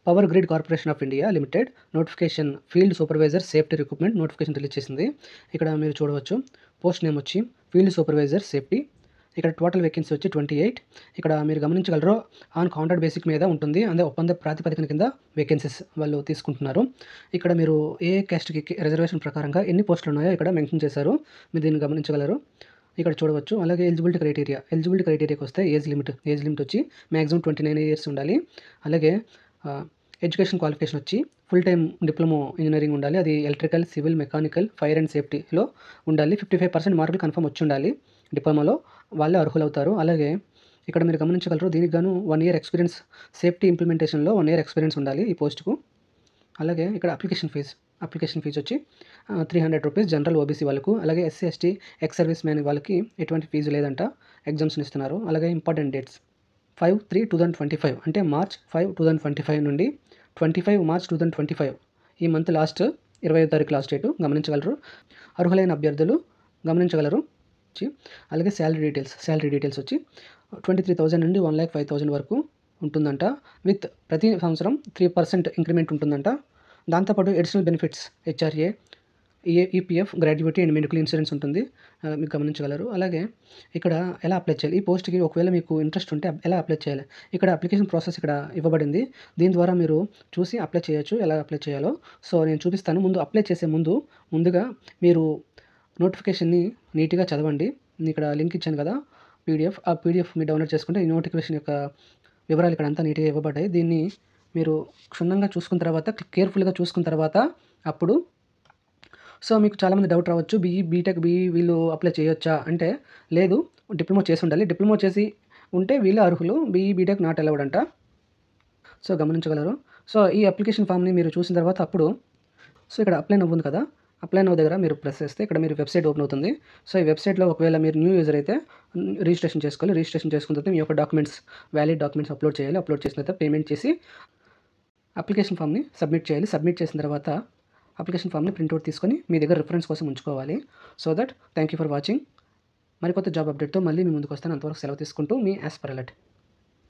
Power grid corporation of India limited notification field supervisor safety recruitment notification release చేసింది. ఇక్కడ మీరు చూడవచ్చు post name వచ్చి ఫీల్డ్ సూపర్వైజర్ సేఫ్టీ. ఇక్కడ టోటల్ వేకెన్సీ వచ్చి 28. ఇక్కడ మీరు గమనించగలరు ఆన్ కాంట్రాక్ట్ బేసిక్ మీద ఉంటుంది. అదే ఒప్పంద ప్రాతిపదికన కింద వేకెన్సీస్ వాళ్ళు తీసుకుంటున్నారు. ఇక్కడ మీరు ఏ క్యాస్ట్కి రిజర్వేషన్ ప్రకారంగా ఎన్ని పోస్టులు ఉన్నాయో ఇక్కడ మెన్షన్ చేశారు. మీరు దీన్ని గమనించగలరు. ఇక్కడ చూడవచ్చు. అలాగే ఎలిజిబిలిటీ క్రైటీరియాకి వస్తే ఏజ్ లిమిట్ వచ్చి మ్యాక్సిమం 29 ఇయర్స్ ఉండాలి. అలాగే ఎడ్యుకేషన్ క్వాలిఫికేషన్ వచ్చి ఫుల్ టైమ్ డిప్లొమా ఇంజనీరింగ్ ఉండాలి. అది electrical, civil, mechanical, fire and సేఫ్టీలో ఉండాలి. 55% మార్కులు కన్ఫర్మ్ వచ్చి ఉండాలి. డిప్లొమాలో వాళ్ళే అర్హులవుతారు. అలాగే ఇక్కడ మీరు గమనించగలరు దీనికి గాను 1 ఇయర్ ఎక్స్పీరియన్స్ సేఫ్టీ ఇంప్లిమెంటేషన్లో 1 ఇయర్ ఎక్స్పీరియన్స్ ఉండాలి ఈ పోస్టుకు. అలాగే ఇక్కడ అప్లికేషన్ ఫీజు వచ్చి 300 రూపీస్ జనరల్ ఓబీసీ వాళ్ళకు. అలాగే SC, ST, ex service man వాళ్ళకి ఎటువంటి ఫీజు లేదంట, ఎగ్జామ్షన్ ఇస్తున్నారు. అలాగే ఇంపార్టెంట్ డేట్స్ 5/3/2025 అంటే March 5, 2025 నుండి 25 March 2025 ఈ మంత్ లాస్ట్ 25వ తారీఖు లాస్ట్ డేటు గమనించగలరు. అర్హులైన అభ్యర్థులు గమనించగలరు. అలాగే శాలరీ డీటెయిల్స్ వచ్చి 23,000 నుండి 1,05,000 వరకు ఉంటుందంట. విత్ ప్రతి సంవత్సరం 3% ఇంక్రిమెంట్ ఉంటుందంట. దాంతోపాటు additional benefits HRA, EPF, gratuity and medical insurance ఉంటుంది. మీకు గమనించగలరు. అలాగే ఇక్కడ ఎలా అప్లై చేయాలి ఈ పోస్ట్కి ఒకవేళ మీకు ఇంట్రెస్ట్ ఉంటే ఎలా అప్లై చేయాలి, ఇక్కడ అప్లికేషన్ ప్రాసెస్ ఇక్కడ ఇవ్వబడింది. దీని ద్వారా మీరు చూసి అప్లై చేయొచ్చు ఎలా అప్లై చేయాలో. సో నేను చూపిస్తాను. అప్లై చేసే ముందుగా మీరు నోటిఫికేషన్ని నీట్గా చదవండి. ఇక్కడ లింక్ ఇచ్చాను కదా పీడిఎఫ్, ఆ పీడిఎఫ్ మీరు డౌన్లోడ్ చేసుకుంటే ఈ నోటిఫికేషన్ యొక్క వివరాలు ఇక్కడ అంతా నీట్గా ఇవ్వబడ్డాయి. దీన్ని మీరు క్షుణ్ణంగా చూసుకున్న తర్వాత, కేర్ఫుల్గా చూసుకున్న తర్వాత అప్పుడు సో మీకు చాలామంది డౌట్ రావచ్చు, బీటెక్ వీళ్ళు అప్లై చేయొచ్చా అంటే లేదు, డిప్లొమా చేసి ఉండాలి. డిప్లొమా చేసి ఉంటే వీళ్ళు అర్హులు. బీటెక్ నాట్ అలౌడ్ అంట. సో గమనించగలరు. సో ఈ అప్లికేషన్ ఫామ్ని మీరు చూసిన తర్వాత అప్పుడు సో ఇక్కడ అప్లై నవ్వు ఉంది కదా, అప్లై నవ్వు దగ్గర మీరు ప్రెస్ చేస్తే ఇక్కడ మీరు వెబ్సైట్ ఓపెన్ అవుతుంది. సో ఈ వెబ్సైట్లో ఒకవేళ మీరు న్యూ యూజర్ అయితే రిజిస్ట్రేషన్ చేసుకోవాలి. రిజిస్ట్రేషన్ చేసుకున్న తర్వాత మీ యొక్క వ్యాలిడ్ డాక్యుమెంట్స్ అప్లోడ్ చేయాలి. అప్లోడ్ చేసిన తర్వాత పేమెంట్ చేసి అప్లికేషన్ ఫామ్ని సబ్మిట్ చేయాలి. సబ్మిట్ చేసిన తర్వాత అప్లికేషన్ ఫామ్ని ప్రింట్అవుట్ తీసుకొని మీ దగ్గర రిఫరెన్స్ కోసం ఉంచుకోవాలి. So that thank you for watching. మరికొత్త జాబ్ అప్డేట్తో మళ్ళీ మీ ముందుకు వస్తాను. అంతవరకు సెలవు తీసుకుంటూ మీ యాస్ పర్ అలర్ట్.